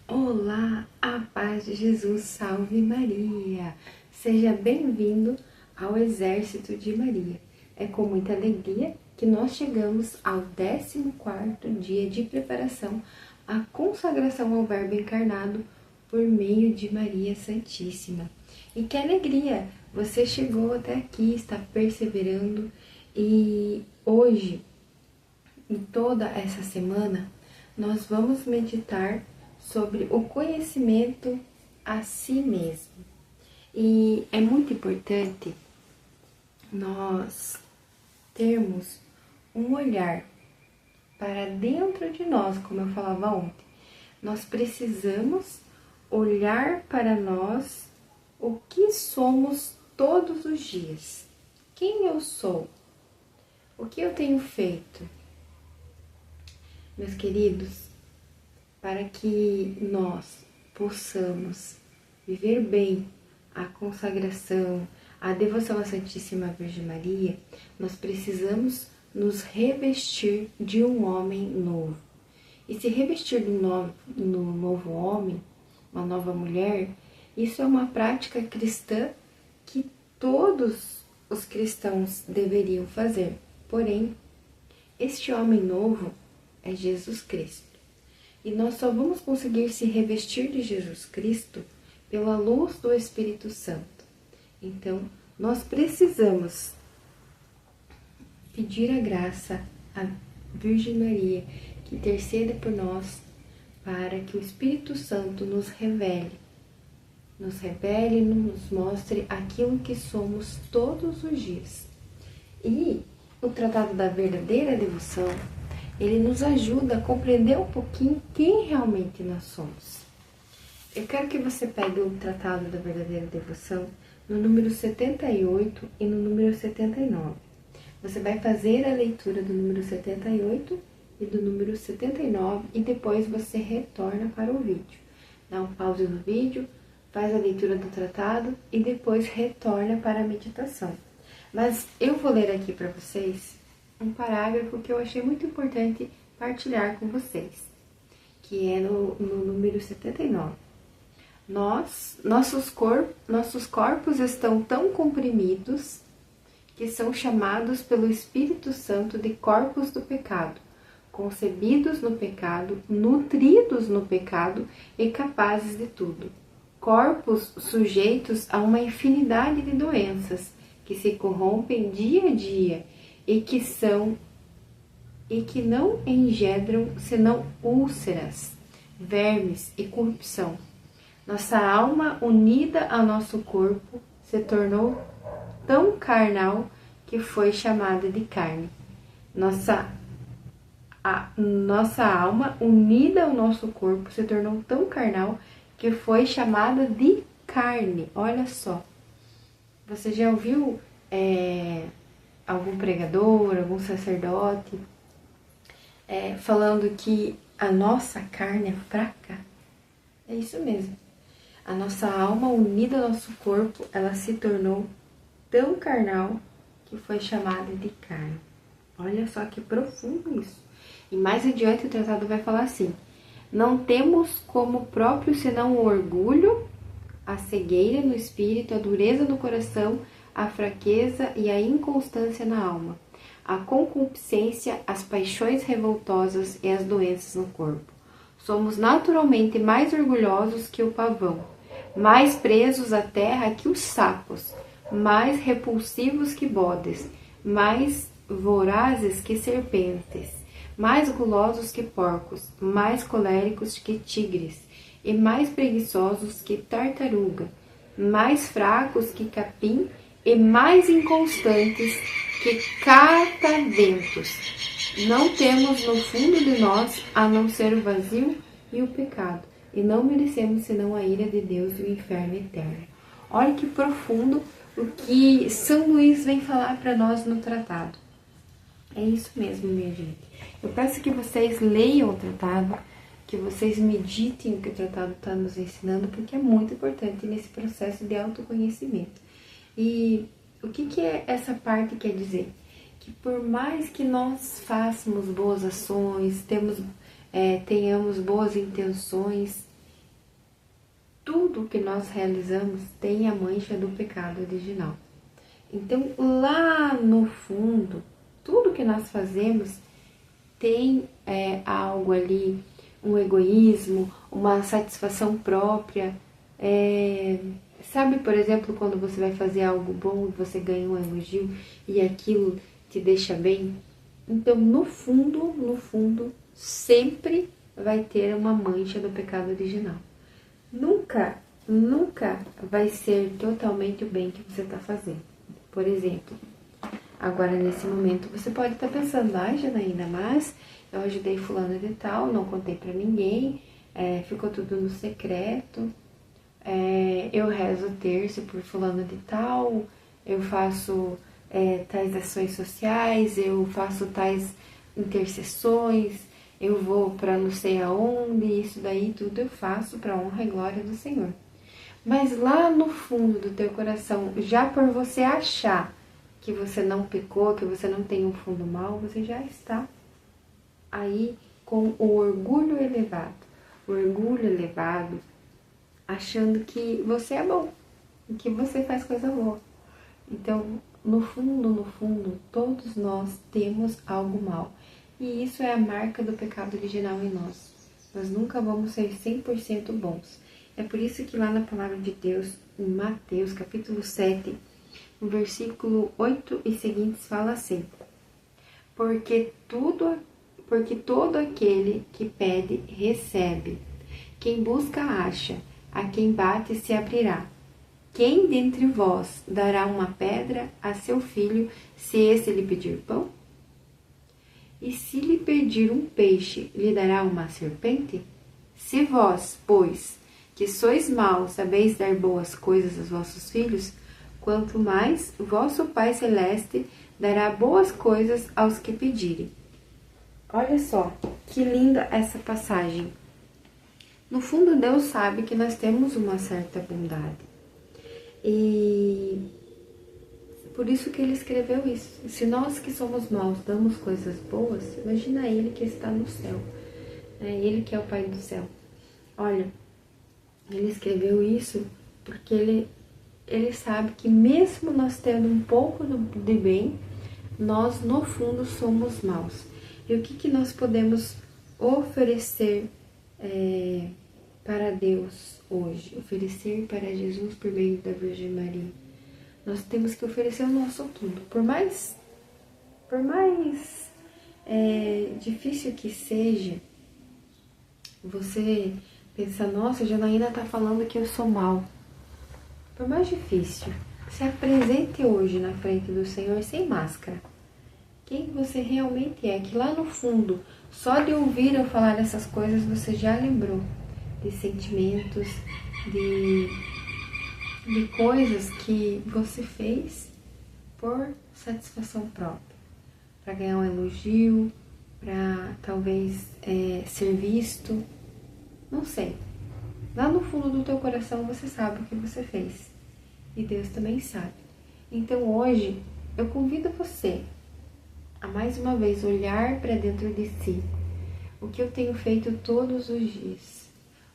Olá, a paz de Jesus, salve Maria! Seja bem-vindo ao Exército de Maria. É com muita alegria que nós chegamos ao 14º dia de preparação à consagração ao Verbo encarnado por meio de Maria Santíssima. E que alegria! Você chegou até aqui, está perseverando e hoje e toda essa semana nós vamos meditar sobre o conhecimento a si mesmo. E é muito importante nós termos um olhar para dentro de nós, como eu falava ontem. Nós precisamos olhar para nós o que somos todos os dias. Quem eu sou? O que eu tenho feito? Meus queridos, para que nós possamos viver bem a consagração, a devoção à Santíssima Virgem Maria, nós precisamos nos revestir de um homem novo. E se revestir no novo homem, uma nova mulher, isso é uma prática cristã que todos os cristãos deveriam fazer. Porém, este homem novo é Jesus Cristo. E nós só vamos conseguir se revestir de Jesus Cristo pela luz do Espírito Santo. Então, nós precisamos pedir a graça à Virgem Maria que interceda por nós para que o Espírito Santo nos revele, nos mostre aquilo que somos todos os dias. E o Tratado da Verdadeira Devoção, ele nos ajuda a compreender um pouquinho quem realmente nós somos. Eu quero que você pegue o Tratado da Verdadeira Devoção no número 78 e no número 79. Você vai fazer a leitura do número 78 e do número 79 e depois você retorna para o vídeo. Dá um pause no vídeo, faz a leitura do tratado e depois retorna para a meditação. Mas eu vou ler aqui para vocês um parágrafo que eu achei muito importante partilhar com vocês, que é no número 79. Nossos corpos estão tão comprimidos que são chamados pelo Espírito Santo de corpos do pecado, concebidos no pecado, nutridos no pecado e capazes de tudo. Corpos sujeitos a uma infinidade de doenças que se corrompem dia a dia e que não engendram senão úlceras, vermes e corrupção. Nossa alma, unida ao nosso corpo, se tornou tão carnal que foi chamada de carne. Nossa alma, unida ao nosso corpo, se tornou tão carnal que foi chamada de carne. Olha só. Você já ouviu algum pregador, algum sacerdote falando que a nossa carne é fraca? É isso mesmo. A nossa alma unida ao nosso corpo, ela se tornou tão carnal que foi chamada de carne. Olha só que profundo isso. E mais adiante o tratado vai falar assim: não temos como próprio senão o orgulho, a cegueira no espírito, a dureza no coração, a fraqueza e a inconstância na alma, a concupiscência, as paixões revoltosas e as doenças no corpo. Somos naturalmente mais orgulhosos que o pavão, mais presos à terra que os sapos, mais repulsivos que bodes, mais vorazes que serpentes, mais gulosos que porcos, mais coléricos que tigres, e mais preguiçosos que tartaruga, mais fracos que capim, e mais inconstantes que cataventos. Não temos no fundo de nós a não ser o vazio e o pecado, e não merecemos senão a ira de Deus e o inferno eterno. Olha que profundo o que São Luís vem falar para nós no tratado. É isso mesmo, minha gente. Eu peço que vocês leiam o tratado, que vocês meditem o que o tratado está nos ensinando, porque é muito importante nesse processo de autoconhecimento. E o que essa parte quer dizer? Que por mais que nós façamos boas ações, tenhamos boas intenções, tudo que nós realizamos tem a mancha do pecado original. Então, lá no fundo, tudo que nós fazemos tem algo ali, um egoísmo, uma satisfação própria. Sabe, por exemplo, quando você vai fazer algo bom e você ganha um elogio e aquilo te deixa bem? Então, no fundo, sempre vai ter uma mancha do pecado original. Nunca vai ser totalmente o bem que você está fazendo. Por exemplo, agora nesse momento você pode estar pensando, Janaína, mas eu ajudei fulano de tal, não contei para ninguém, ficou tudo no secreto, eu rezo o terço por fulano de tal, eu faço tais ações sociais, eu faço tais intercessões, eu vou para não sei aonde, isso daí tudo eu faço para a honra e glória do Senhor. Mas lá no fundo do teu coração, já por você achar que você não pecou, que você não tem um fundo mau, você já está aí com o orgulho elevado. O orgulho elevado, achando que você é bom, que você faz coisa boa. Então, no fundo, todos nós temos algo mal. E isso é a marca do pecado original em nós. Nós nunca vamos ser 100% bons. É por isso que lá na palavra de Deus, em Mateus capítulo 7, no versículo 8 e seguintes, fala assim: Porque todo aquele que pede, recebe. Quem busca, acha. A quem bate, se abrirá. Quem dentre vós dará uma pedra a seu filho, se esse lhe pedir pão? E se lhe pedir um peixe, lhe dará uma serpente? Se vós, pois, que sois maus, sabeis dar boas coisas aos vossos filhos, quanto mais vosso Pai Celeste dará boas coisas aos que pedirem. Olha só, que linda essa passagem. No fundo, Deus sabe que nós temos uma certa bondade. E por isso que Ele escreveu isso. Se nós que somos maus damos coisas boas, imagina Ele que está no céu. Ele que é o Pai do céu. Olha, Ele escreveu isso porque Ele sabe que mesmo nós tendo um pouco de bem, nós no fundo somos maus. E o que nós podemos oferecer para Deus hoje? Oferecer para Jesus por meio da Virgem Maria. Nós temos que oferecer o nosso tudo. Por mais difícil que seja, você pensa, nossa, a Janaína está falando que eu sou mal. Por mais difícil, se apresente hoje na frente do Senhor sem máscara. Quem você realmente é, que lá no fundo, só de ouvir eu falar essas coisas, você já lembrou de sentimentos, de coisas que você fez por satisfação própria, para ganhar um elogio, para talvez ser visto, não sei. Lá no fundo do teu coração você sabe o que você fez e Deus também sabe. Então hoje eu convido você a mais uma vez olhar para dentro de si, o que eu tenho feito todos os dias,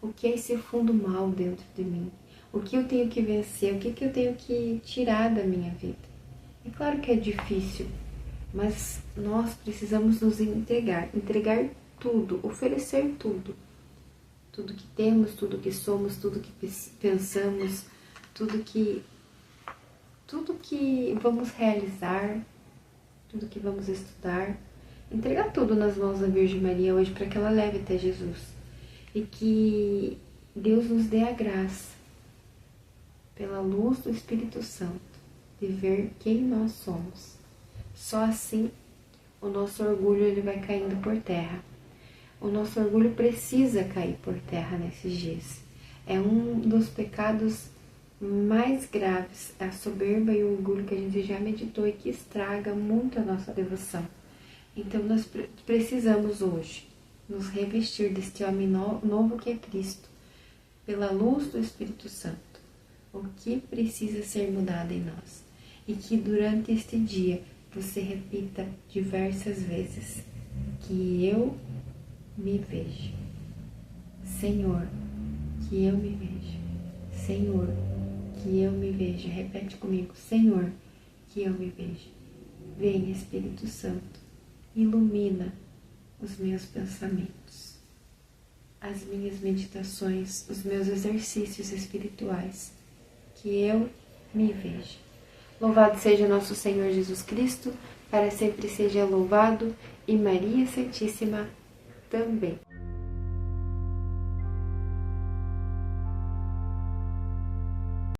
o que é esse fundo mal dentro de mim, o que eu tenho que vencer, o que eu tenho que tirar da minha vida. É claro que é difícil, mas nós precisamos nos entregar tudo, oferecer tudo que temos, tudo que somos, tudo que pensamos, tudo que vamos realizar, tudo que vamos estudar, entregar tudo nas mãos da Virgem Maria hoje para que ela leve até Jesus e que Deus nos dê a graça, pela luz do Espírito Santo, de ver quem nós somos. Só assim o nosso orgulho ele vai caindo por terra. O nosso orgulho precisa cair por terra nesses dias. É um dos pecados mais graves, a soberba e o orgulho que a gente já meditou e que estraga muito a nossa devoção. Então nós precisamos hoje nos revestir deste homem novo que é Cristo, pela luz do Espírito Santo. O que precisa ser mudado em nós. E que durante este dia você repita diversas vezes: que eu me vejo. Senhor, que eu me vejo. Senhor, que eu me veja. Repete comigo, Senhor, que eu me veja. Vem, Espírito Santo, ilumina os meus pensamentos, as minhas meditações, os meus exercícios espirituais, que eu me veja. Louvado seja nosso Senhor Jesus Cristo, para sempre seja louvado, e Maria Santíssima também.